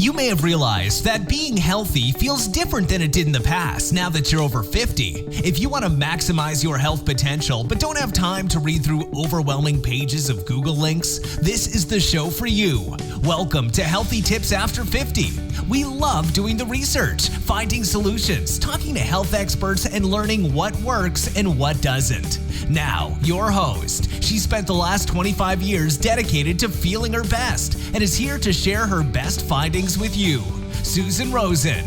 You may have realized that being healthy feels different than it did in the past now that you're over 50. If you want to maximize your health potential but don't have time to read through overwhelming pages of Google links, this is the show for you. Welcome to Healthy Tips After 50. We love doing the research, finding solutions, talking to health experts, and learning what works and what doesn't. Now, your host. She spent the last 25 years dedicated to feeling her best and is here to share her best findings with you, Susan Rosen.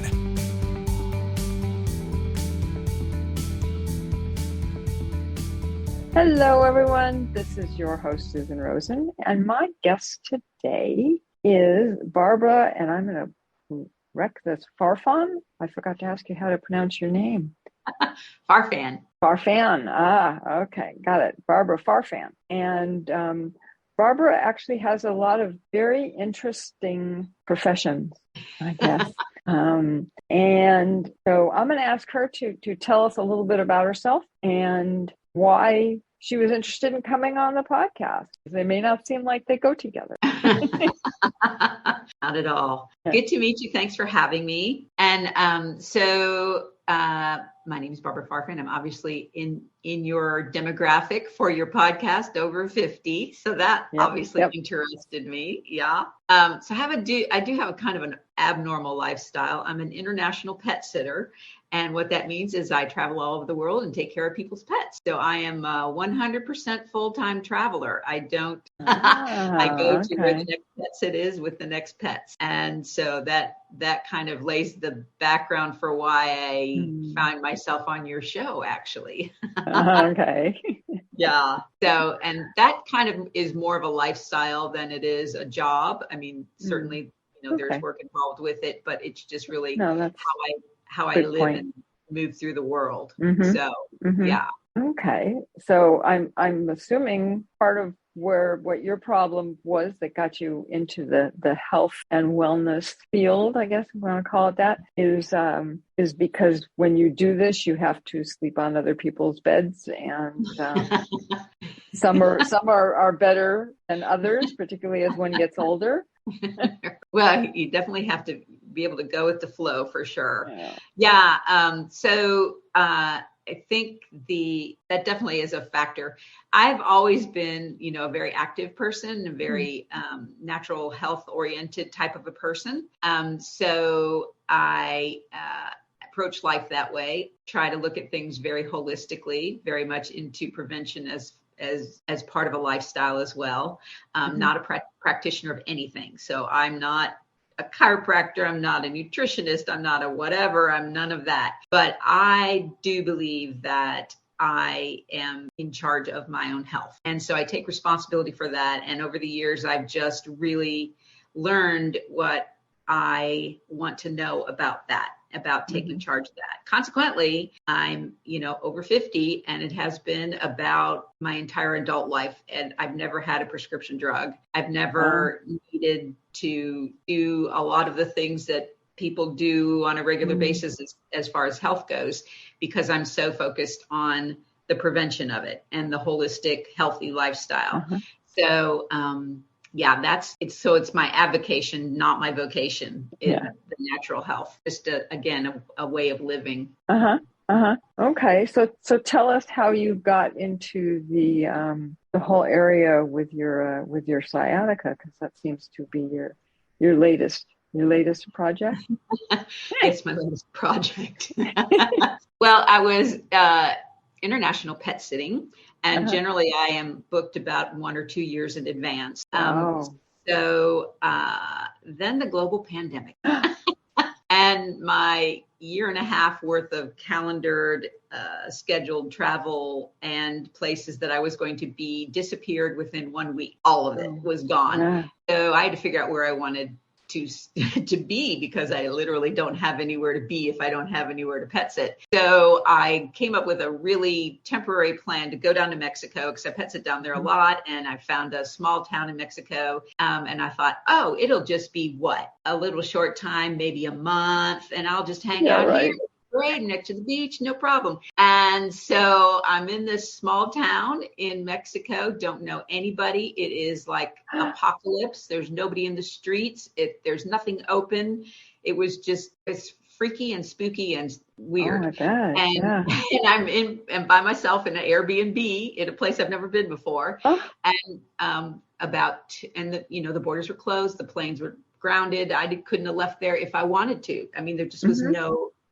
Hello, everyone. This is your host, Susan Rosen, and my guest today is Barbara, and I'm going to wreck this. Farfan? I forgot to ask you how to pronounce your name. Farfan. Farfan. Okay. Got it. Barbara Farfan. And Barbara actually has a lot of very interesting professions, I guess. And so I'm going to ask her to tell us a little bit about herself and why she was interested in coming on the podcast. They may not seem like they go together. Not at all. Good to meet you. Thanks for having me. And my name is Barbara Farfan. I'm obviously in your demographic for your podcast, over 50. So that obviously interested me. Yeah. So I do have a kind of an abnormal lifestyle. I'm an international pet sitter. And what that means is I travel all over the world and take care of people's pets. So I am a 100% full-time traveler. I don't, I go to where the next pet sit is with the next pets. And so that kind of lays the background for why I found myself on your show, actually. Okay. Yeah. So, and that kind of is more of a lifestyle than it is a job. I mean, certainly, there's work involved with it, but it's just really how I live and move through the world. So, yeah. Okay. So I'm assuming part of what your problem was that got you into the health and wellness field, I guess we want to call it that, is because when you do this, you have to sleep on other people's beds, and some are better than others, particularly as one gets older. Well, you definitely have to be able to go with the flow for sure. Yeah. So I think that definitely is a factor. I've always been, a very active person, a very natural health oriented type of a person. So I approach life that way, try to look at things very holistically, very much into prevention as part of a lifestyle as well. Not a practitioner of anything. So I'm not a chiropractor, I'm not a nutritionist, I'm not a whatever, I'm none of that. But I do believe that I am in charge of my own health. And so I take responsibility for that. And over the years, I've just really learned what I want to know about that, about taking charge of that. Consequently, I'm, over 50, and it has been about my entire adult life. And I've never had a prescription drug. I've never needed to do a lot of the things that people do on a regular basis as far as health goes, because I'm so focused on the prevention of it and the holistic, healthy lifestyle. So, it's my avocation, not my vocation, in the natural health. Just a way of living. Okay. So tell us how you got into the whole area with your sciatica, because that seems to be your latest project. It's my latest project. Well, I was international pet sitting. And generally, I am booked about 1 or 2 years in advance. So then the global pandemic and my year and a half worth of calendared, scheduled travel and places that I was going to be disappeared within 1 week. All of it was gone. So I had to figure out where I wanted to be, because I literally don't have anywhere to be if I don't have anywhere to pet sit. So I came up with a really temporary plan to go down to Mexico, because I pet sit down there a lot. And I found a small town in Mexico. And I thought, it'll just be a little short time, maybe a month, and I'll just hang out here. great, next to the beach, no problem. And so I'm in this small town in Mexico, don't know anybody. It is like apocalypse. There's nobody in the streets. There's nothing open. It's freaky and spooky and weird. Oh my God. And, Yeah. and by myself in an Airbnb in a place I've never been before. Oh. And the borders were closed. The planes were grounded. couldn't have left there if I wanted to. I mean, there just was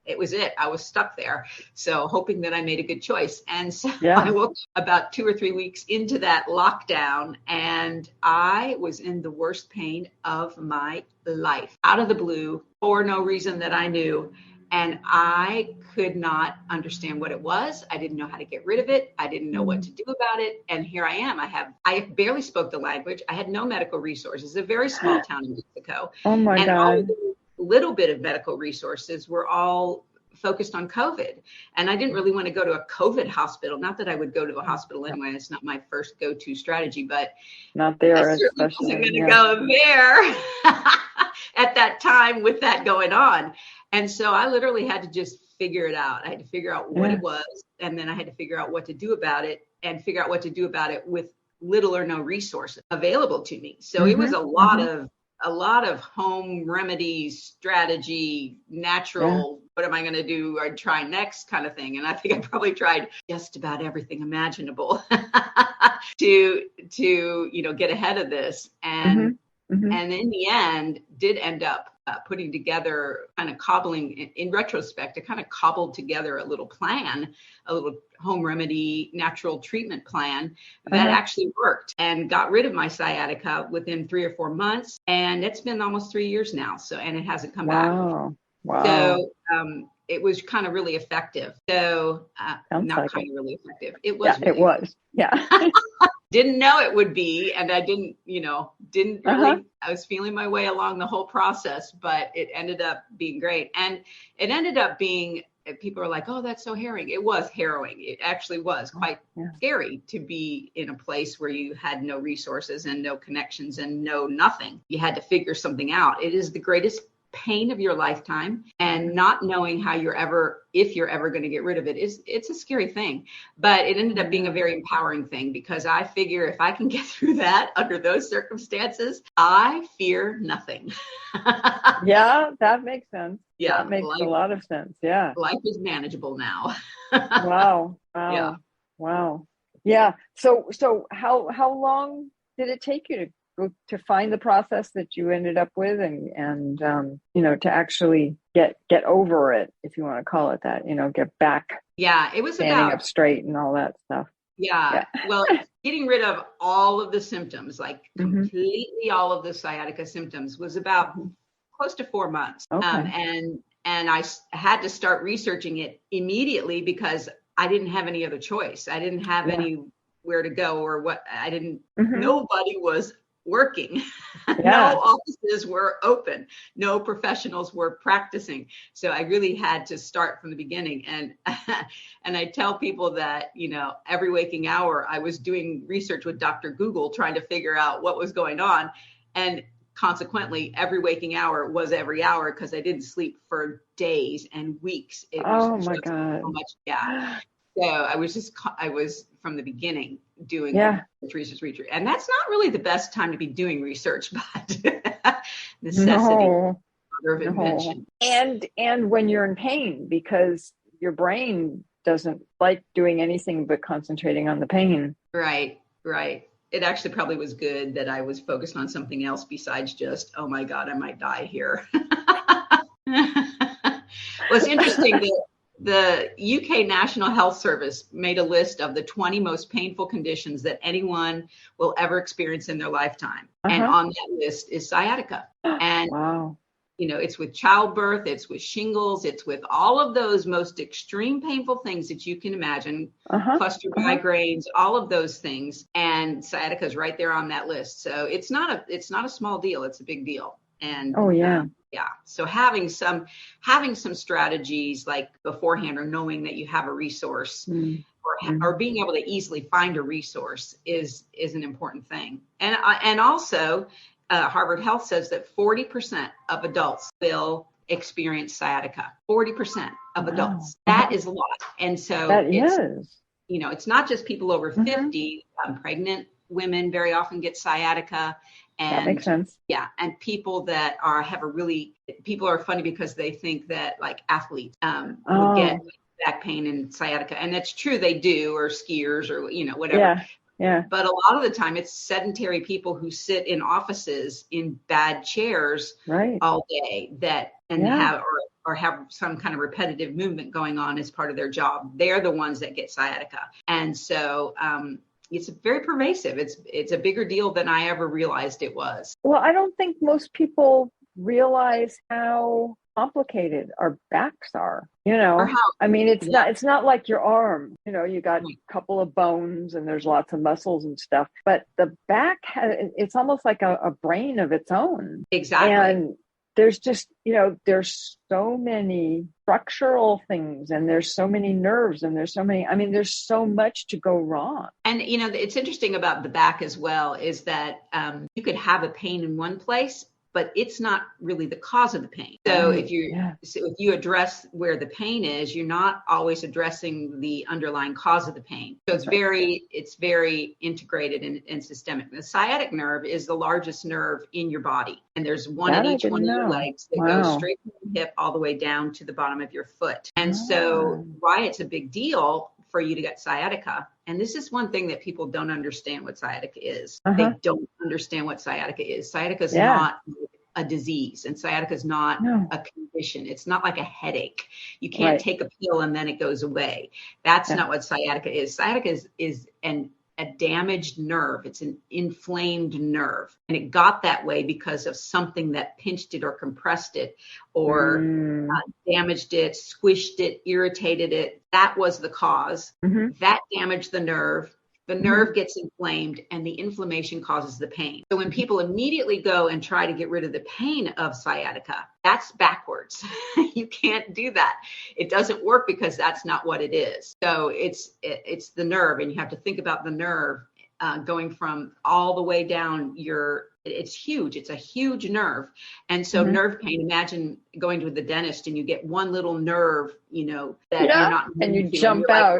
it was it. I was stuck there. So hoping that I made a good choice. And so I woke up about 2 or 3 weeks into that lockdown, and I was in the worst pain of my life, out of the blue, for no reason that I knew. And I could not understand what it was. I didn't know how to get rid of it. I didn't know what to do about it. And here I am. I barely spoke the language. I had no medical resources. It's a very small town in Mexico. Oh my God. All the little bit of medical resources were all focused on COVID. And I didn't really want to go to a COVID hospital. Not that I would go to a hospital anyway. It's not my first go-to strategy, but not there. I certainly wasn't going to go there at that time with that going on. And so I literally had to just figure it out. I had to figure out what it was, and then I had to figure out what to do about it, and figure out what to do about it with little or no resources available to me. So it was a lot of home remedies, strategy, natural, what am I going to do or try next kind of thing. And I think I probably tried just about everything imaginable to get ahead of this. And and in the end, did end up putting together, kind of cobbling, in retrospect, I kind of cobbled together a little plan, a little home remedy, natural treatment plan that actually worked, and got rid of my sciatica within 3 or 4 months. And it's been almost 3 years now. And it hasn't come back. Wow. So it was kind of really effective. So really effective. It was. Yeah, it was. Yeah. Didn't know it would be, and I didn't really, I was feeling my way along the whole process, but it ended up being great. And it ended up being, people are like, oh, that's so harrowing. It was harrowing. It actually was quite scary to be in a place where you had no resources and no connections and no nothing. You had to figure something out. It is the greatest pain of your lifetime, and not knowing if you're ever going to get rid of it's a scary thing. But it ended up being a very empowering thing, because I figure if I can get through that under those circumstances, I fear nothing. Yeah, that makes sense. Yeah, that makes a lot of sense. Yeah, life is manageable now. Wow. Yeah. Wow. Yeah. So how long did it take you to find the process that you ended up with, and to actually get over it, if you want to call it that, get back. Yeah, it was standing up straight and all that stuff. Yeah. Well, getting rid of all of the symptoms, like completely all of the sciatica symptoms, was about close to 4 months. Okay. And I had to start researching it immediately, because I didn't have any other choice. I didn't have anywhere to go, or what. I didn't. Nobody was working. No offices were open. No professionals were practicing. So I really had to start from the beginning. And I tell people that, every waking hour I was doing research with Dr. Google, trying to figure out what was going on. And consequently, every waking hour was every hour, because I didn't sleep for days and weeks. It was my God. So much. Yeah. So I was from the beginning doing research. And that's not really the best time to be doing research, but necessity, mother of invention. And when you're in pain, because your brain doesn't like doing anything but concentrating on the pain. Right. It actually probably was good that I was focused on something else besides just, oh my God, I might die here. Well, it's interesting that the UK National Health Service made a list of the 20 most painful conditions that anyone will ever experience in their lifetime. And on that list is sciatica. And, it's with childbirth, it's with shingles, it's with all of those most extreme painful things that you can imagine, cluster migraines, all of those things. And sciatica is right there on that list. So it's not a small deal. It's a big deal. And so having some strategies like beforehand, or knowing that you have a resource, or being able to easily find a resource is an important thing. And also Harvard Health says that 40% of adults will experience sciatica. 40% of adults. That is a lot. And so it's not just people over 50, pregnant women very often get sciatica. And that makes sense. Yeah. And people that people are funny because they think that like athletes would get back pain and sciatica. And that's true. They do, or skiers or, whatever. Yeah. But a lot of the time it's sedentary people who sit in offices in bad chairs all day have some kind of repetitive movement going on as part of their job. They're the ones that get sciatica. And so, it's very pervasive. It's a bigger deal than I ever realized it was. Well, I don't think most people realize how complicated our backs are. I mean, it's not like your arm. You got a couple of bones and there's lots of muscles and stuff. But the back, it's almost like a brain of its own. Exactly. And there's just, there's so many structural things and there's so many nerves and there's so much to go wrong. And, it's interesting about the back as well is that you could have a pain in one place, but it's not really the cause of the pain. So if you address where the pain is, you're not always addressing the underlying cause of the pain. So it's very integrated and systemic. The sciatic nerve is the largest nerve in your body. And there's one in each one of your legs that goes straight from the hip all the way down to the bottom of your foot. And so why it's a big deal for you to get sciatica. And this is one thing that people don't understand what sciatica is. They don't understand what sciatica is. Sciatica is not a disease, and sciatica is not a condition. It's not like a headache. You can't take a pill and then it goes away. That's not what sciatica is. Sciatica is a damaged nerve. It's an inflamed nerve. And it got that way because of something that pinched it or compressed it or damaged it, squished it, irritated it. That was the cause. That damaged the nerve. The nerve gets inflamed and the inflammation causes the pain. So when people immediately go and try to get rid of the pain of sciatica, that's backwards. You can't do that. It doesn't work because that's not what it is. So it's the nerve, and you have to think about the nerve going from all the way down it's huge. It's a huge nerve. And so nerve pain, imagine going to the dentist and you get one little nerve, that you're not moving, and you jump out.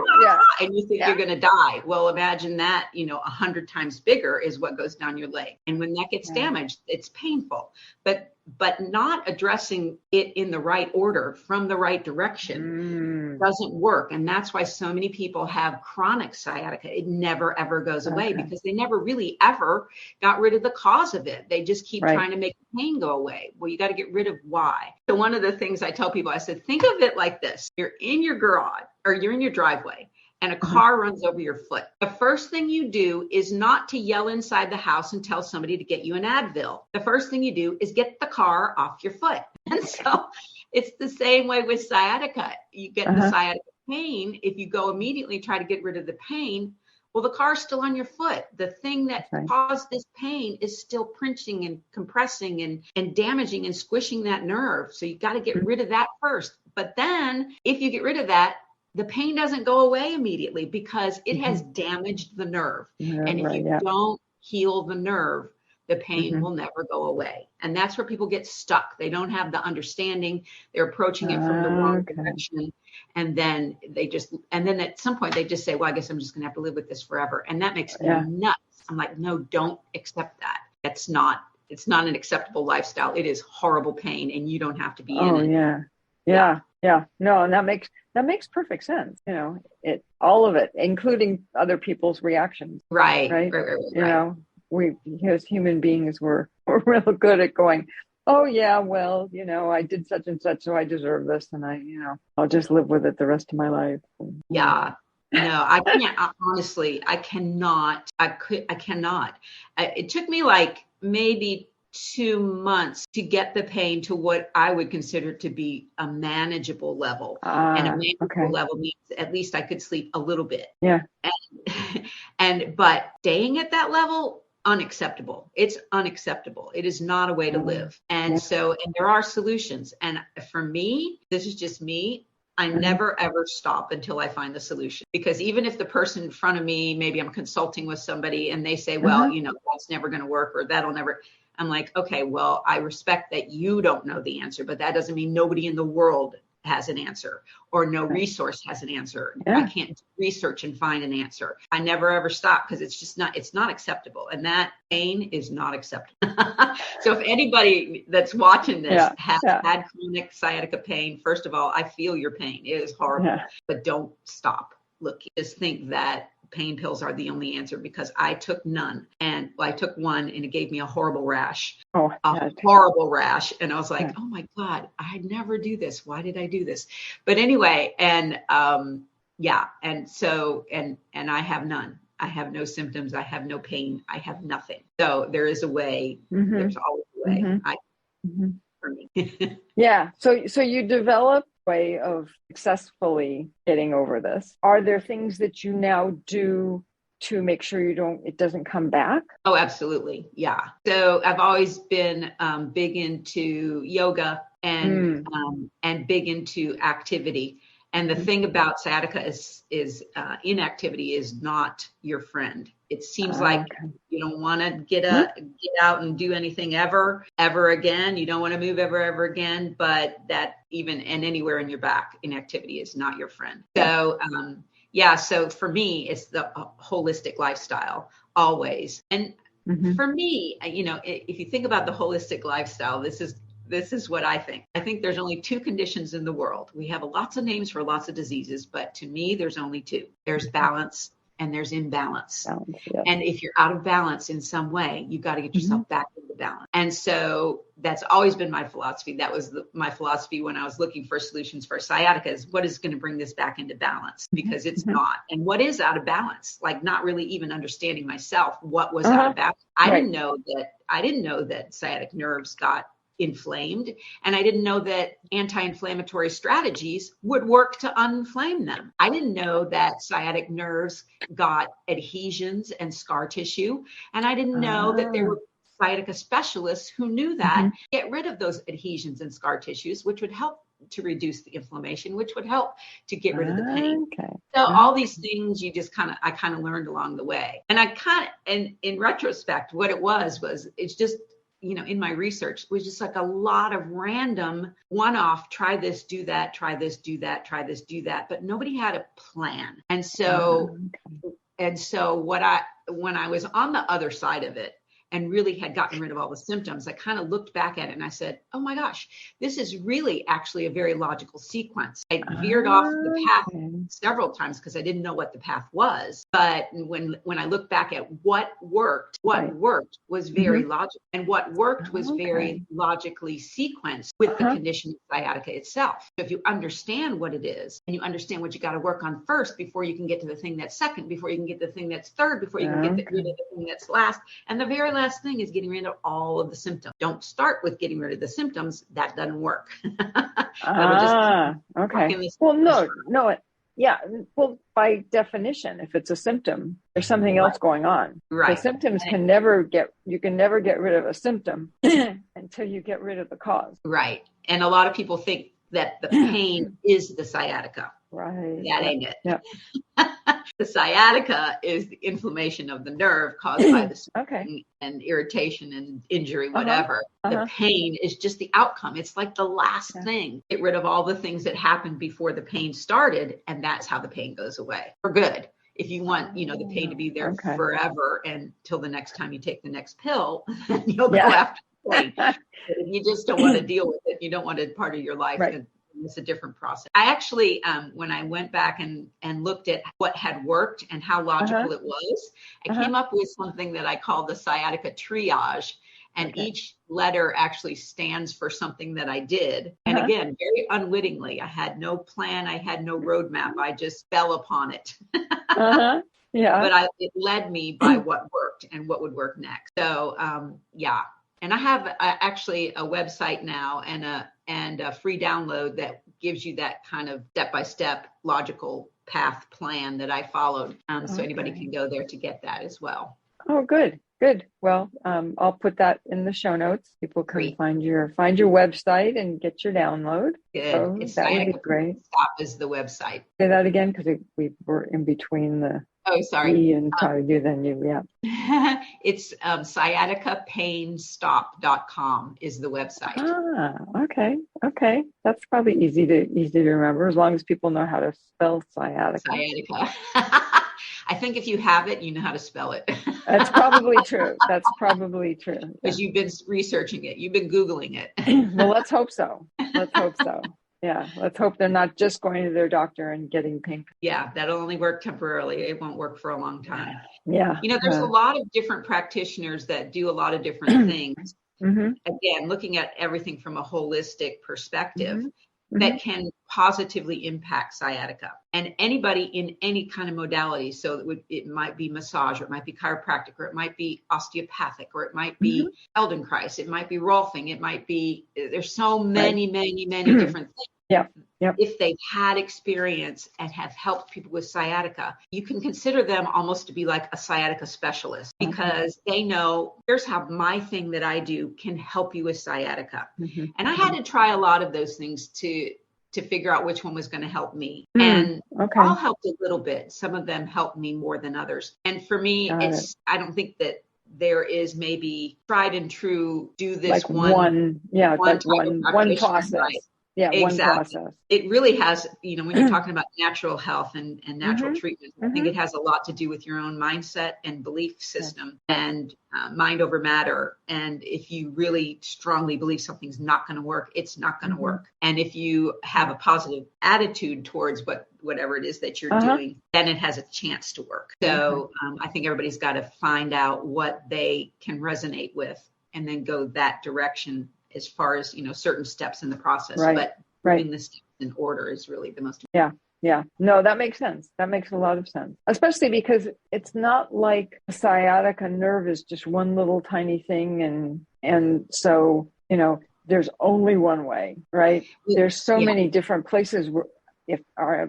And you think you're going to die. Well, imagine that, 100 times bigger is what goes down your leg. And when that gets damaged, it's painful. But not addressing it in the right order from the right direction doesn't work. And that's why so many people have chronic sciatica. It never, ever goes away because they never really ever got rid of the cause of it. They just keep trying to make the pain go away. Well, you got to get rid of why. So one of the things I tell people, I said, think of it like this. You're in your garage or you're in your driveway and a car runs over your foot. The first thing you do is not to yell inside the house and tell somebody to get you an Advil. The first thing you do is get the car off your foot. And so it's the same way with sciatica. You get the sciatica pain. If you go immediately try to get rid of the pain, well, the car's still on your foot. The thing that caused this pain is still pinching and compressing and damaging and squishing that nerve. So you got to get rid of that first. But then if you get rid of that, the pain doesn't go away immediately because it has damaged the nerve. And if you don't heal the nerve, the pain will never go away. And that's where people get stuck. They don't have the understanding. They're approaching it from the wrong direction. And then at some point they just say, well, I guess I'm just going to have to live with this forever. And that makes me nuts. I'm like, no, don't accept that. It's not an acceptable lifestyle. It is horrible pain and you don't have to be in it. Yeah. No, and that makes perfect sense. All of it, including other people's reactions. Right. We as human beings, we're real good at going, oh yeah, well, I did such and such, so I deserve this, and I'll just live with it the rest of my life. Yeah. No, I can't. Honestly, I cannot. I cannot. It took me like maybe 2 months to get the pain to what I would consider to be a manageable level. And a manageable level means at least I could sleep a little bit. Yeah. But staying at that level, unacceptable. It's unacceptable. It is not a way to live. And there are solutions. And for me, this is just me. I never, ever stop until I find the solution, because even if the person in front of me, maybe I'm consulting with somebody and they say, well, that's never going to work or that'll never, I'm like, okay, well, I respect that you don't know the answer, but that doesn't mean nobody in the world has an answer, or no resource has an answer. I can't research and find an answer. I never ever stop, because it's not acceptable. And that pain is not acceptable. So if anybody that's watching this has had chronic sciatica pain, first of all, I feel your pain. It is horrible, but don't stop. Look, just think that pain pills are the only answer, because I took none. And I took one and it gave me a horrible rash. Horrible rash. And I was like, oh my God, I never do this. Why did I do this? But anyway, and and so, and I have none. I have no symptoms. I have no pain. I have nothing. So there is a way. There's always a way. For me. Yeah. So you developed a way of successfully getting over this. Are there things that you now do to make sure it doesn't come back? Oh, absolutely. Yeah. So I've always been big into yoga and big into activity. And the thing about sciatica is inactivity is not your friend. It seems like you don't want to get out and do anything ever again. You don't want to move ever again. But that even and anywhere in your back, inactivity is not your friend. So so for me, it's the holistic lifestyle always. And for me, if you think about the holistic lifestyle, this is what I think. I think there's only two conditions in the world. We have lots of names for lots of diseases, but to me, there's only two. There's balance and there's imbalance. And if you're out of balance in some way, you got to get yourself back into balance. And so that's always been my philosophy. That was my philosophy when I was looking for solutions for sciatica, is what is going to bring this back into balance, because it's not. And what is out of balance? Like not really even understanding myself what was out of balance. I didn't know that sciatic nerves got inflamed, and I didn't know that anti-inflammatory strategies would work to unflame them. I didn't know that sciatic nerves got adhesions and scar tissue, and I didn't know that there were sciatica specialists who knew that get rid of those adhesions and scar tissues, which would help to reduce the inflammation, which would help to get rid of the pain. So all these things I kind of learned along the way. And in retrospect, what it was it's just, in my research, it was just like a lot of random one-off, try this, do that, try this, do that, try this, do that. But nobody had a plan. And so, when I was on the other side of it and really had gotten rid of all the symptoms, I kind of looked back at it and I said, oh my gosh, this is really actually a very logical sequence. I veered off the path several times because I didn't know what the path was. But when I look back at what worked was very logical. And what worked was very logically sequenced with the condition of sciatica itself. So if you understand what it is and you understand what you got to work on first before you can get to the thing that's second, before you can get to the thing that's third, before you can get rid of the thing that's last. And the very last thing is getting rid of all of the symptoms. Don't start with getting rid of the symptoms. That doesn't work. Well, by definition, if it's a symptom, there's something else going on. Right. The symptoms you can never get rid of a symptom until you get rid of the cause. Right. And a lot of people think that the pain is the sciatica. Right. That ain't it. Yep. The sciatica is the inflation of the nerve caused by the swelling and irritation and injury, whatever. The pain is just the outcome. It's like the last thing. Get rid of all the things that happened before the pain started, and that's how the pain goes away for good. If you want, the pain to be there forever and till the next time you take the next pill, then you'll go after the pain. But if you just don't want to deal with it, you don't want it part of your life. Right. It's a different process. I actually, when I went back and looked at what had worked and how logical it was, I came up with something that I call the sciatica triage. And each letter actually stands for something that I did. And again, very unwittingly, I had no plan. I had no roadmap. I just fell upon it. But it led me by what worked and what would work next. So, And I have actually a website now and a free download that gives you that kind of step-by-step logical path plan that I followed. So anybody can go there to get that as well. Oh, good. Well, I'll put that in the show notes. People can find your website and get your download. Good. So that would be great. Stop is the website. Say that again, because we were in between the E and try to do the new. It's sciaticapainstop.com is the website. Okay. That's probably easy to remember as long as people know how to spell sciatica. Sciatica. I think if you have it, you know how to spell it. That's probably true. Because you've been researching it. You've been Googling it. Well, let's hope so. Yeah, let's hope they're not just going to their doctor and getting pain. Yeah, that'll only work temporarily. It won't work for a long time. Yeah. There's a lot of different practitioners that do a lot of different things. Again, looking at everything from a holistic perspective that can positively impact sciatica. And anybody in any kind of modality, so it might be massage, or it might be chiropractic, or it might be osteopathic, or it might be Feldenkrais, it might be Rolfing, it might be, there's so many, many different things. Yeah. If they've had experience and have helped people with sciatica, you can consider them almost to be like a sciatica specialist, because they know, here's how my thing that I do can help you with sciatica. And I had to try a lot of those things to figure out which one was going to help me. And all helped a little bit. Some of them helped me more than others. And for me, I don't think that there is maybe tried and true, do this like one process. Right. Yeah, exactly. One process. It really has, when you're talking about natural health and natural treatment, I think it has a lot to do with your own mindset and belief system and mind over matter. And if you really strongly believe something's not going to work, it's not going to work. And if you have a positive attitude towards whatever it is that you're doing, then it has a chance to work. So I think everybody's got to find out what they can resonate with and then go that direction as far as, certain steps in the process, but doing the steps in order is really the most important. Yeah. No, that makes sense. That makes a lot of sense, especially because it's not like a sciatica nerve is just one little tiny thing. And so, there's only one way, right? There's so many different places where I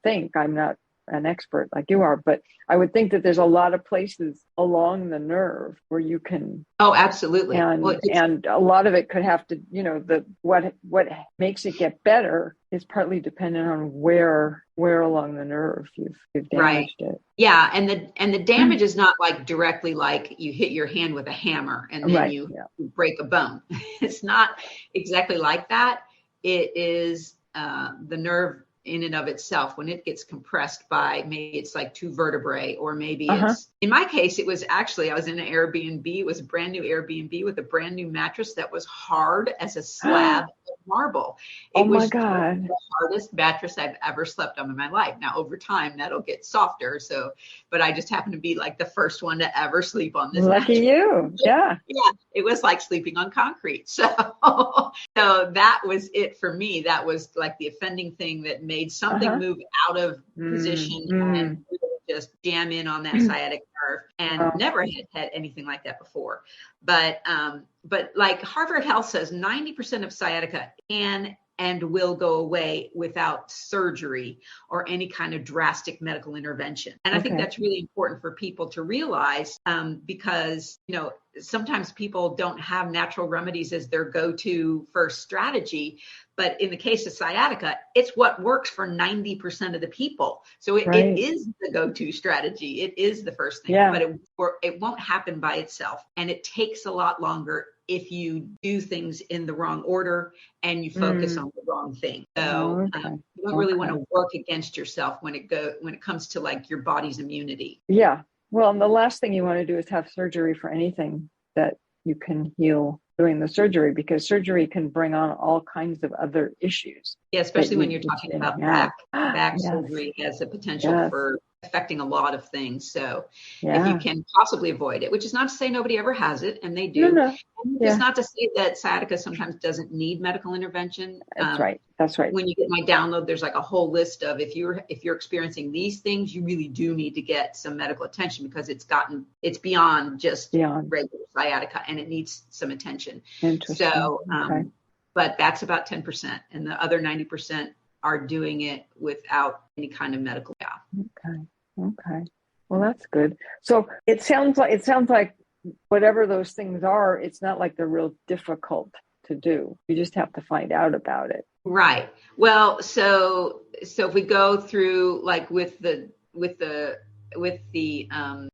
think I'm not an expert like you are, but I would think that there's a lot of places along the nerve where you can. Oh, absolutely. And a lot of it could have to, what makes it get better is partly dependent on where along the nerve you've damaged it. Yeah. And the damage is not like directly like you hit your hand with a hammer and then you break a bone. It's not exactly like that. It is the nerve in and of itself, when it gets compressed by maybe it's like two vertebrae, or maybe it's, in my case, it was actually, I was in an Airbnb. It was a brand new Airbnb with a brand new mattress that was hard as a slab of marble. It was the hardest mattress I've ever slept on in my life. Now, over time, that'll get softer. So, but I just happened to be like the first one to ever sleep on this mattress. Lucky you. Yeah. Yeah. It was like sleeping on concrete. So that was it for me. That was like the offending thing that made something move out of position and just jam in on that sciatic nerve, and never had anything like that before. But like Harvard Health says, 90% of sciatica can and will go away without surgery or any kind of drastic medical intervention. And I think that's really important for people to realize, because, sometimes people don't have natural remedies as their go-to first strategy. But in the case of sciatica, it's what works for 90% of the people. So it is the go-to strategy. It is the first thing, but it won't happen by itself. And it takes a lot longer if you do things in the wrong order and you focus on the wrong thing. So you don't really want to work against yourself when it comes to like your body's immunity. Yeah. Well, and the last thing you want to do is have surgery for anything that you can heal doing the surgery, because surgery can bring on all kinds of other issues. Yeah, especially when you're talking about back surgery has a potential for affecting a lot of things. So if you can possibly avoid it, which is not to say nobody ever has it, and they do. No. It's not to say that sciatica sometimes doesn't need medical intervention. That's right. That's right. When you get my download, there's like a whole list of if you're experiencing these things, you really do need to get some medical attention, because it's beyond just regular sciatica and it needs some attention. Interesting. So, but that's about 10%, and the other 90% are doing it without any kind of medical. Okay. Well, that's good. So it sounds like whatever those things are, it's not like they're real difficult to do. You just have to find out about it. Right. Well, so if we go through like with the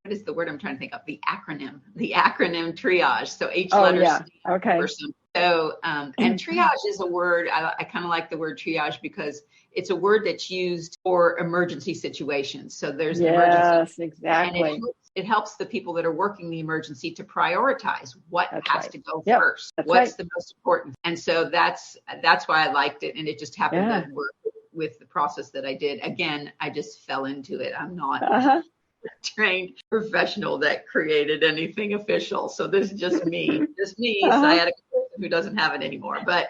what is the word I'm trying to think of? The acronym triage. So each letter stands for something. So, and triage is a word, I kind of like the word triage because it's a word that's used for emergency situations. So there's an emergency. Exactly. And it helps the people that are working the emergency to prioritize what has to go first. That's What's the most important. And so that's why I liked it. And it just happened to work with the process that I did. Again, I just fell into it. I'm not a trained professional that created anything official. So this is just me, sciatica who doesn't have it anymore. But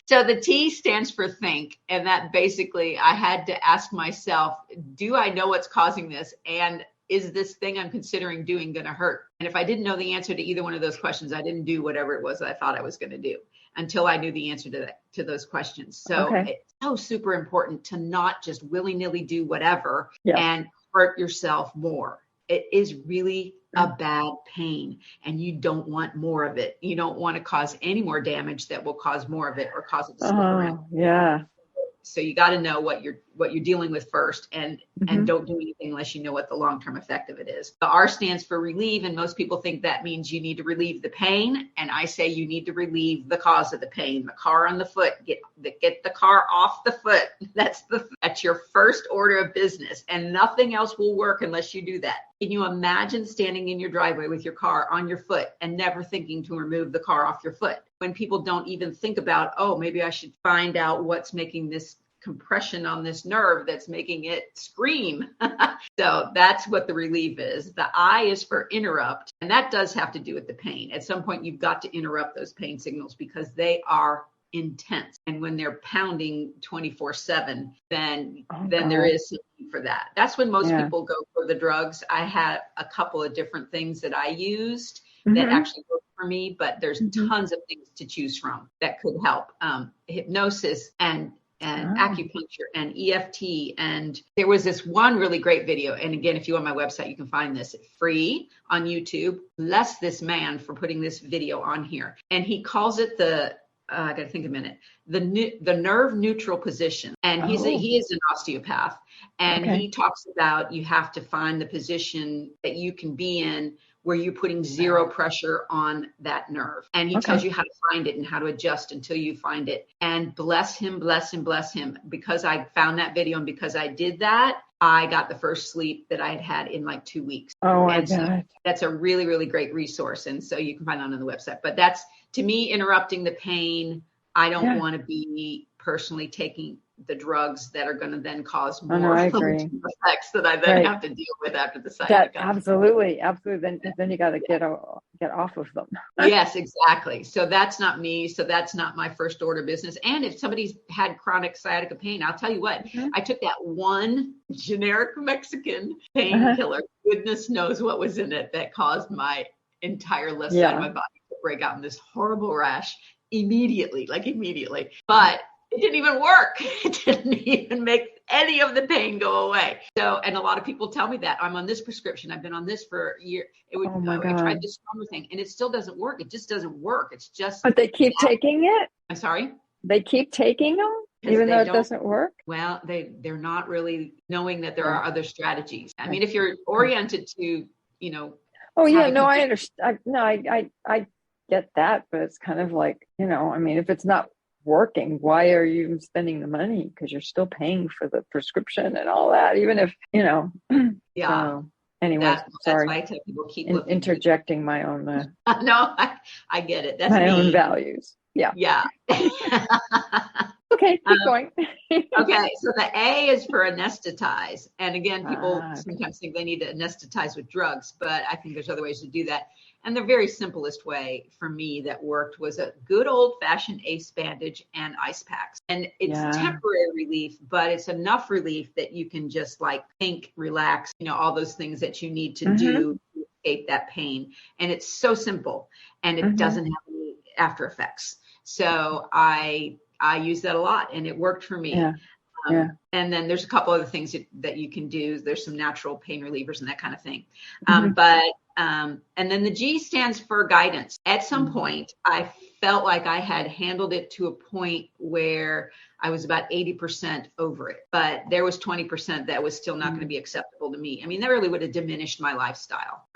so the T stands for think. And that basically I had to ask myself, do I know what's causing this? And is this thing I'm considering doing going to hurt? And if I didn't know the answer to either one of those questions, I didn't do whatever it was that I thought I was going to do until I knew the answer to those questions. So it's so super important to not just willy-nilly do whatever and hurt yourself more. It is really a bad pain and you don't want more of it. You don't want to cause any more damage that will cause more of it or cause it to slip around. Yeah. So you got to know what you're dealing with first and don't do anything unless you know what the long-term effect of it is. The R stands for relieve. And most people think that means you need to relieve the pain. And I say you need to relieve the cause of the pain, the car on the foot, get the car off the foot. That's your first order of business and nothing else will work unless you do that. Can you imagine standing in your driveway with your car on your foot and never thinking to remove the car off your foot? When people don't even think about, oh, maybe I should find out what's making this compression on this nerve that's making it scream. So that's what the relieve is. The I is for interrupt. And that does have to do with the pain. At some point, you've got to interrupt those pain signals because they are intense. And when they're pounding 24/7, then there is something for that. That's when most people go for the drugs. I had a couple of different things that I used that actually worked for me, but there's tons of things to choose from that could help. Hypnosis and acupuncture and EFT. And there was this one really great video. And again, if you go on my website, you can find this free on YouTube. Bless this man for putting this video on here. And he calls it I got to think a minute, the nerve neutral position. And he is an osteopath. And he talks about you have to find the position that you can be in where you're putting zero pressure on that nerve. And he tells you how to find it and how to adjust until you find it. And bless him. Because I found that video and because I did that, I got the first sleep that I had had in like 2 weeks. Oh, and so that's a really, really great resource. And so you can find that on the website. But that's, to me, interrupting the pain. I don't want to be personally taking the drugs that are going to then cause more effects that I then have to deal with after the sciatica. Absolutely. Then you got to get off of them. Yes, exactly. So that's not me. So that's not my first order business. And if somebody's had chronic sciatica pain, I'll tell you what, I took that one generic Mexican painkiller. Goodness knows what was in it that caused my entire left side of my body to break out in this horrible rash immediately. But it didn't even work. It didn't even make any of the pain go away. So, and a lot of people tell me that I'm on this prescription. I've been on this for a year. I tried this stronger thing and it still doesn't work. It just doesn't work. It's just. But they keep taking it? I'm sorry? They keep taking them even though it doesn't work? Well, they're not really knowing that there are other strategies. I mean, if you're oriented to, Oh yeah, no, I understand. I get that, but it's kind of like, I mean, if it's not working, why are you even spending the money? Because you're still paying for the prescription and all that, even if So, anyways, sorry. That's why I tell people keep interjecting my own. No, I get it. That's my own values. Yeah. Okay, keep going. Okay, so the A is for anesthetize, and again, people sometimes think they need to anesthetize with drugs, but I think there's other ways to do that. And the very simplest way for me that worked was a good old-fashioned ACE bandage and ice packs. And it's temporary relief, but it's enough relief that you can just think, relax, all those things that you need to do to escape that pain. And it's so simple, and it doesn't have any after effects. So I use that a lot, and it worked for me. And then there's a couple other things that you can do. There's some natural pain relievers and that kind of thing. And then the G stands for guidance. At some point, I felt like I had handled it to a point where I was about 80% over it, but there was 20% that was still not going to be acceptable to me. I mean, that really would have diminished my lifestyle,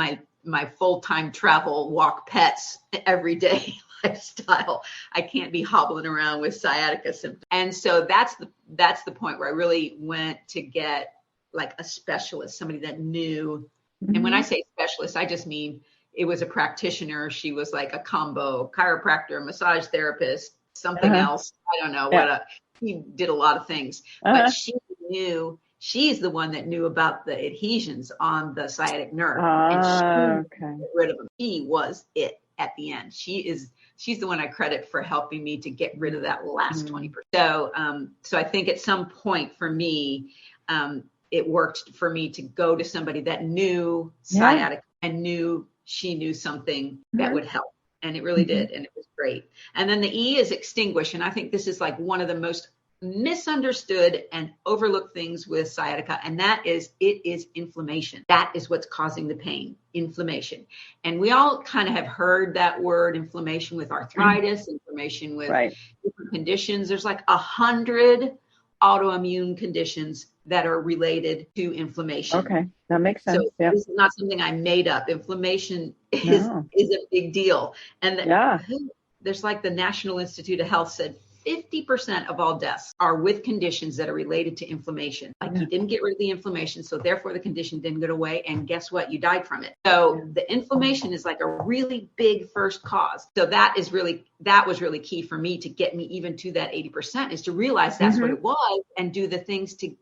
my full-time travel, walk pets every day lifestyle. I can't be hobbling around with sciatica symptoms. And so that's the point where I really went to get like a specialist, somebody that knew. And when I say specialist, I just mean it was a practitioner. She was like a combo chiropractor, massage therapist, something else. I don't know he did a lot of things, but she knew. She's the one that knew about the adhesions on the sciatic nerve, and she got rid of them. She was it at the end. She's the one I credit for helping me to get rid of that last 20%. So I think at some point for me, it worked for me to go to somebody that knew sciatica and she knew something that would help. And it really did. And it was great. And then the E is extinguish. And I think this is like one of the most misunderstood and overlooked things with sciatica. And that is, it is inflammation. That is what's causing the pain, inflammation. And we all kind of have heard that word, inflammation, with arthritis, inflammation with different conditions. There's like 100 autoimmune conditions that are related to inflammation. Okay, that makes sense. So this is not something I made up. Inflammation is a big deal. And there's like the National Institute of Health said 50% of all deaths are with conditions that are related to inflammation. Like you didn't get rid of the inflammation, so therefore the condition didn't go away, and guess what? You died from it. So the inflammation is like a really big first cause. So that was really key for me to get me even to that 80%, is to realize that's what it was and do the things to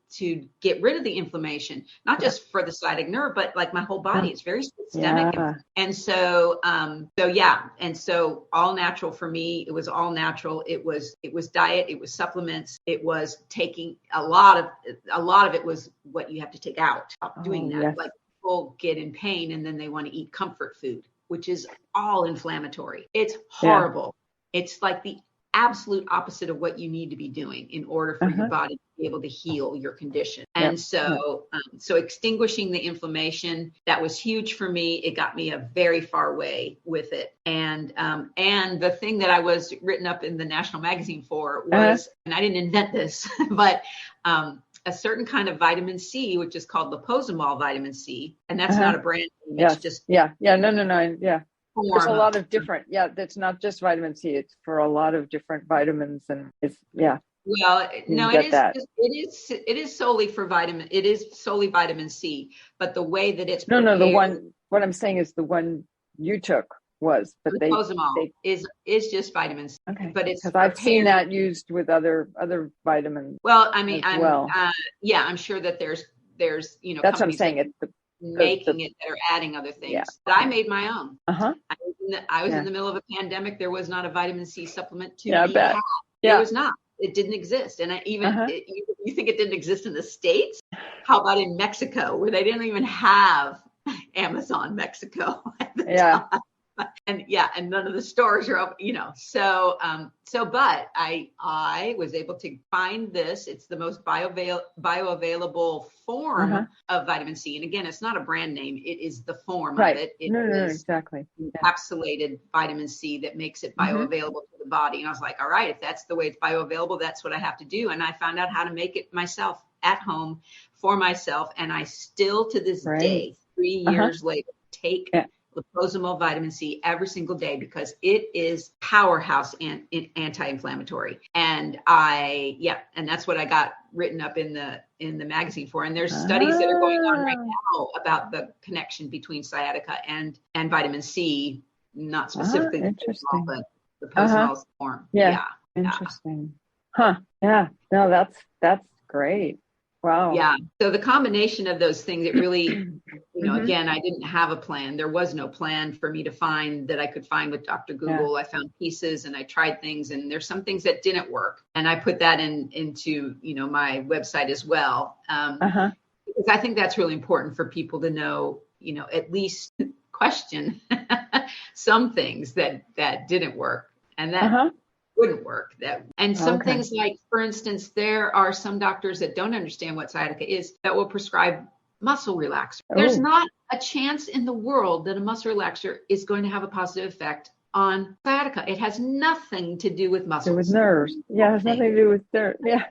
get rid of the inflammation, not just for the sciatic nerve, but like my whole body. It's very systemic. And so, and so all natural for me. It was all natural. It was diet. It was supplements. It was taking a lot of it was what you have to take out. Stop doing that. Like people get in pain and then they want to eat comfort food, which is all inflammatory. It's horrible. It's like the absolute opposite of what you need to be doing in order for your body to be able to heal your condition. And so extinguishing the inflammation, that was huge for me. It got me a very far way with it. And the thing that I was written up in the national magazine for was, and I didn't invent this, but a certain kind of vitamin C, which is called liposomal vitamin C. And that's not a brand name. It's just. No. There's a lot of different, that's not just vitamin C. It's for a lot of different vitamins, and it's, Well, no, it is solely for vitamin. It is solely vitamin C, but the way that it's prepared, the one. What I'm saying is the one you took was, but liposomal is just vitamin C. Okay, but it's because I've seen that used with other vitamins. Well, I mean, I'm sure that there's that's what I'm saying. Making it that are adding other things. But I made my own. I was in the middle of a pandemic. There was not a vitamin C supplement to be had. There was not. It didn't exist. And you think it didn't exist in the States? How about in Mexico, where they didn't even have Amazon Mexico at the time? And none of the stores are open, but I was able to find this. It's the most bioavailable form of vitamin C. And again, it's not a brand name. It is the form of it. It is exactly encapsulated vitamin C that makes it bioavailable to the body. And I was like, all right, if that's the way it's bioavailable, that's what I have to do. And I found out how to make it myself at home for myself. And I still to this day, 3 years later, take liposomal vitamin C every single day, because it is powerhouse and anti-inflammatory. And and that's what I got written up in the magazine for. And there's studies that are going on right now about the connection between sciatica and vitamin C, not specifically but the liposomal form. Interesting. No, that's great. Wow. Yeah. So the combination of those things, it really, again, I didn't have a plan. There was no plan for me to find that I could find with Dr. Google. I found pieces and I tried things, and there's some things that didn't work. And I put that into, my website as well. Because I think that's really important for people to know, at least question some things that didn't work. And that wouldn't work. And some things, like, for instance, there are some doctors that don't understand what sciatica is that will prescribe muscle relaxer. There's not a chance in the world that a muscle relaxer is going to have a positive effect on sciatica. It has nothing to do with muscles. With nerves. Yeah, it has nothing to do with nerves. Yeah.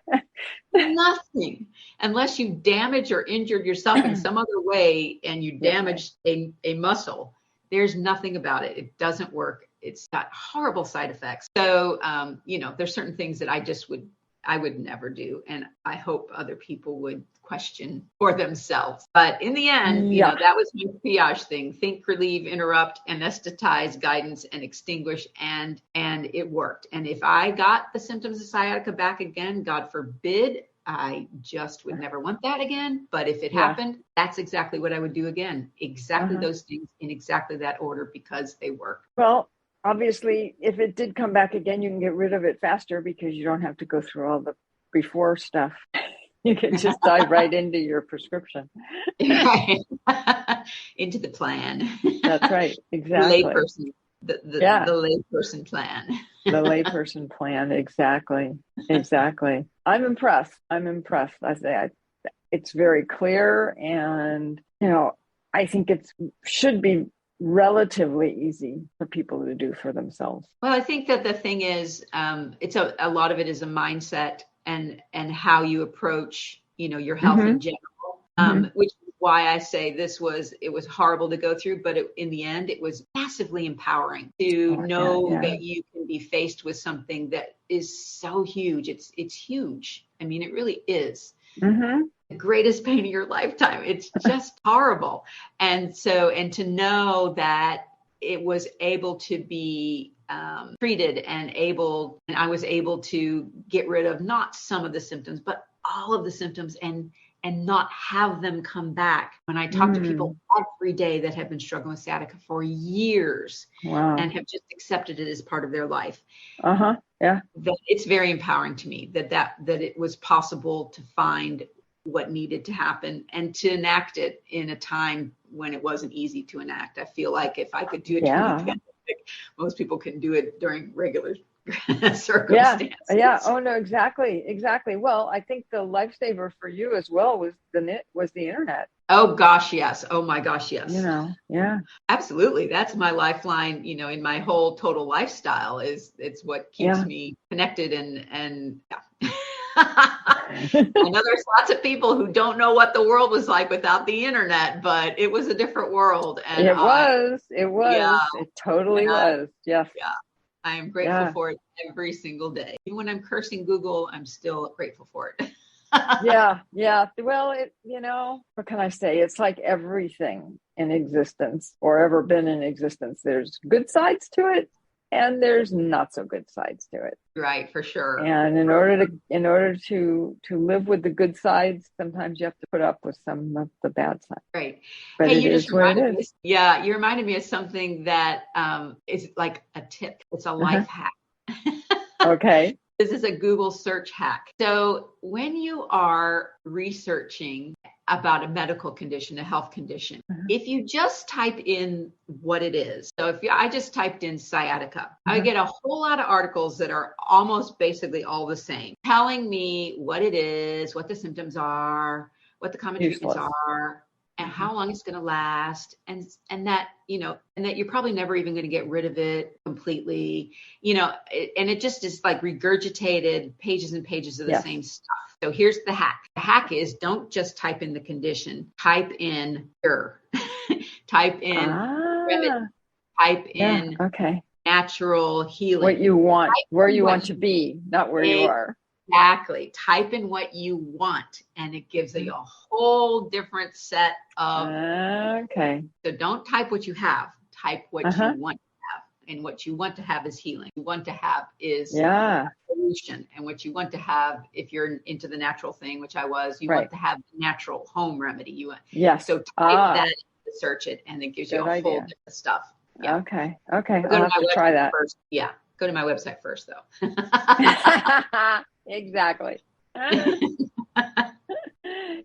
Nothing. Unless you damage or injured yourself in some other way and you damaged a muscle, there's nothing about it. It doesn't work. It's got horrible side effects. So, there's certain things that I would never do. And I hope other people would question for themselves. But in the end, that was my triage thing. Think, relieve, interrupt, anesthetize, guidance, and extinguish. And it worked. And if I got the symptoms of sciatica back again, God forbid, I just would never want that again. But if it happened, that's exactly what I would do again. Exactly those things in exactly that order, because they work. Well, obviously, if it did come back again, you can get rid of it faster because you don't have to go through all the before stuff. You can just dive right into your prescription. Right. Into the plan. That's right. Exactly. The layperson plan. The layperson plan. Exactly. I'm impressed. I say it's very clear, and I think it should be relatively easy for people to do for themselves. Well, I think that the thing is, it's a lot of it is a mindset and how you approach, your health in general, which is why I say it was horrible to go through, but in the end, it was massively empowering to know that you can be faced with something that is so huge. It's huge. I mean, it really is. The greatest pain of your lifetime. It's just horrible. And to know that it was able to be treated and I was able to get rid of not some of the symptoms, but all of the symptoms and not have them come back. When I talk to people every day that have been struggling with sciatica for years and have just accepted it as part of their life. Yeah. That it's very empowering to me that it was possible to find what needed to happen and to enact it in a time when it wasn't easy to enact. I feel like if I could do it during the pandemic, most people can do it during regular circumstances. Yeah. Oh no, exactly. Well, I think the lifesaver for you as well was the internet. Oh gosh, yes. Oh my gosh, yes. Yeah. Absolutely. That's my lifeline, in my whole total lifestyle it's what keeps me connected and I know there's lots of people who don't know what the world was like without the internet, but it was a different world. And it was. Yeah, it totally was. Yes. Yeah. I am grateful for it every single day. Even when I'm cursing Google, I'm still grateful for it. Yeah. Well, what can I say? It's like everything in existence or ever been in existence. There's good sides to it and there's not so good sides to it. Right, for sure. And in order to live with the good sides, sometimes you have to put up with some of the bad sides. Right. But hey, it is what it is. Yeah, you reminded me of something that is like a tip. It's a life hack. Okay. This is a Google search hack. So when you are researching about a medical condition, a health condition, if you just type in what it is. So I just typed in sciatica, I get a whole lot of articles that are almost basically all the same, telling me what it is, what the symptoms are, what the common treatments are, and how long it's going to last, and that you're probably never even going to get rid of it completely, and it just is like regurgitated pages and pages of the same stuff. So here's the hack. The hack is don't just type in the condition, type in cure, type in remedy, type in natural healing. What you want, where you want to be, not where you are. Exactly. Type in what you want, and it gives you a whole different set of. So don't type what you have. Type what you want to have, and what you want to have is healing. What you want to have is solution, and what you want to have, if you're into the natural thing, which I was, you want to have natural home remedy. You want So type that, search it, and it gives you a whole different stuff. Yeah. Okay. I'll have to try that first. Yeah. Go to my website first, though. Exactly.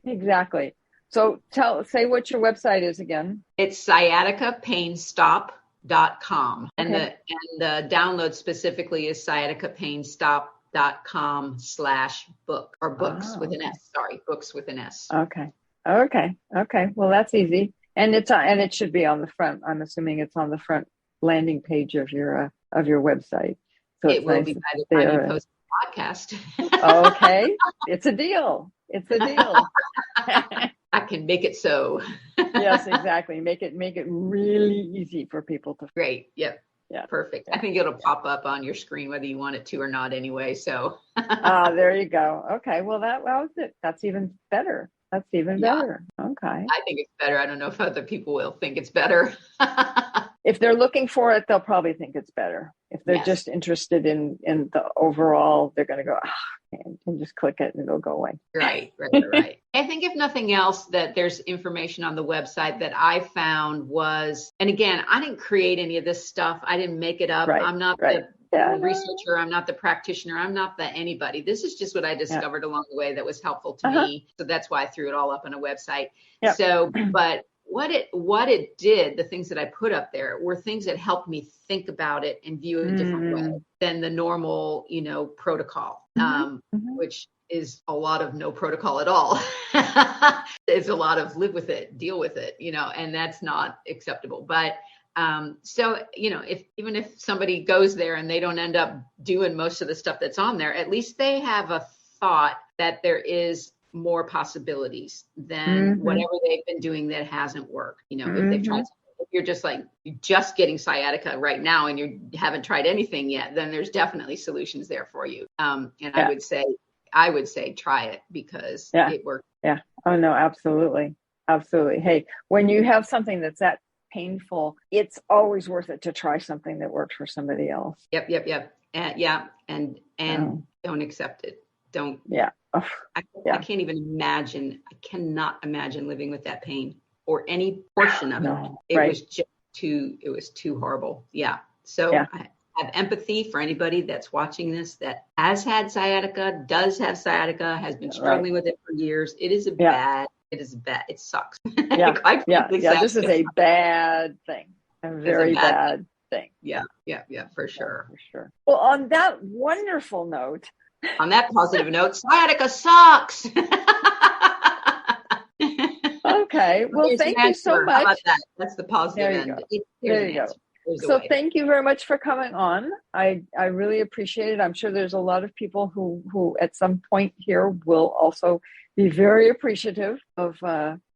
Exactly. So say what your website is again. It's sciaticapainstop.com. And the download specifically is sciaticapainstop.com/book, or books with an S. Sorry, books with an S. Okay. Well, that's easy. And it should be on the front. I'm assuming it's on the front landing page of your website. So it will be by the time you post the podcast. Okay, it's a deal. It's a deal. I can make it so. Yes, exactly. Make it really easy for people to. Great. Yep. Yeah. Perfect. I think it'll pop up on your screen whether you want it to or not anyway. So. There you go. Okay. Well, that was it. That's even better. That's even better. Okay. I think it's better. I don't know if other people will think it's better. If they're looking for it, they'll probably think it's better. If they're just interested in the overall, they're going to go, and just click it and it'll go away. Right. I think if nothing else, that there's information on the website that I found was, and again, I didn't create any of this stuff. I didn't make it up. Right. I'm not the researcher. I'm not the practitioner. I'm not the anybody. This is just what I discovered along the way that was helpful to me. So that's why I threw it all up on a website. Yep. So, but what it did, the things that I put up there were things that helped me think about it and view it a different way than the normal, protocol, which is a lot of no protocol at all. It's a lot of live with it, deal with it, and that's not acceptable. But so, if somebody goes there and they don't end up doing most of the stuff that's on there, at least they have a thought that there is more possibilities than whatever they've been doing that hasn't worked. If they've tried something, if you're just getting sciatica right now and you haven't tried anything yet, then there's definitely solutions there for you. And I would say try it because it works. Yeah. Oh no, absolutely. Absolutely. Hey, when you have something that's that painful, it's always worth it to try something that works for somebody else. Yep. And don't accept it. Don't. Yeah. I can't even imagine. I cannot imagine living with that pain or any portion of it. It was just too horrible. Yeah. So I have empathy for anybody that's watching this that has had sciatica, does have sciatica, has been struggling with it for years. It is bad. It sucks. Yeah. This is a bad thing. A very bad thing. Yeah, for sure. Well, on that wonderful note. On that positive note, sciatica sucks. Okay. Well, thank you so much. How about that? That's the positive end. There you go. So thank you very much for coming on. I really appreciate it. I'm sure there's a lot of people who at some point here will also be very appreciative of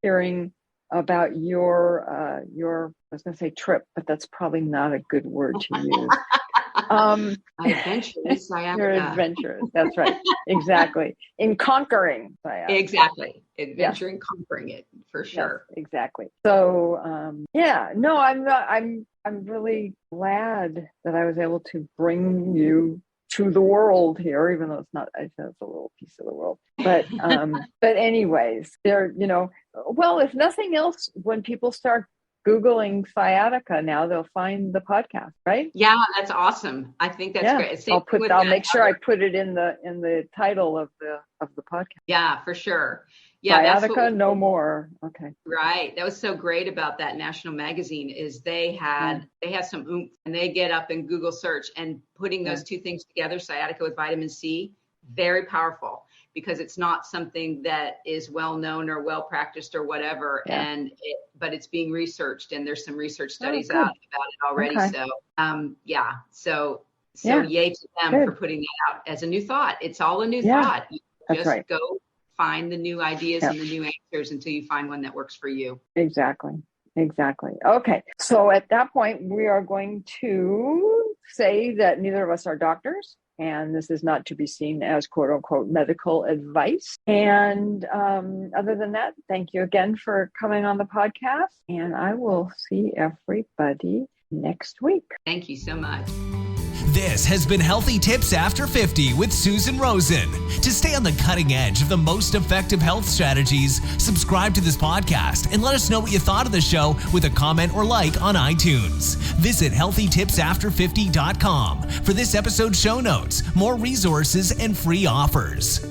hearing about your I was going to say trip, but that's probably not a good word to use. Adventurous sciatica. You're adventurous. That's right. Exactly. In conquering sciatica. Exactly. Adventure in conquering it for sure. Yes, exactly. So, I'm really glad that I was able to bring you to the world here, even though it's not, I think it's a little piece of the world. But, but anyways, if nothing else, when people start Googling sciatica now, they'll find the podcast, right? Yeah, that's awesome. I think that's great. I'll make sure I put it in the title of the podcast. Yeah, for sure. Yeah, sciatica, no more. Okay. Right. That was so great about that national magazine is they had some oomph, and they get up and Google search, and putting those two things together, sciatica with vitamin C, very powerful, because it's not something that is well known or well practiced or whatever. Yeah. But it's being researched, and there's some research studies out about it already. Okay. So, So yay to them for putting that out as a new thought. It's all a new thought. You just go find the new ideas and the new answers until you find one that works for you. Exactly. Okay. So at that point, we are going to say that neither of us are doctors, and this is not to be seen as quote unquote medical advice. And other than that, thank you again for coming on the podcast, and I will see everybody next week. Thank you so much. This has been Healthy Tips After 50 with Susan Rosen. To stay on the cutting edge of the most effective health strategies, subscribe to this podcast and let us know what you thought of the show with a comment or like on iTunes. Visit healthytipsafter50.com for this episode's show notes, more resources, and free offers.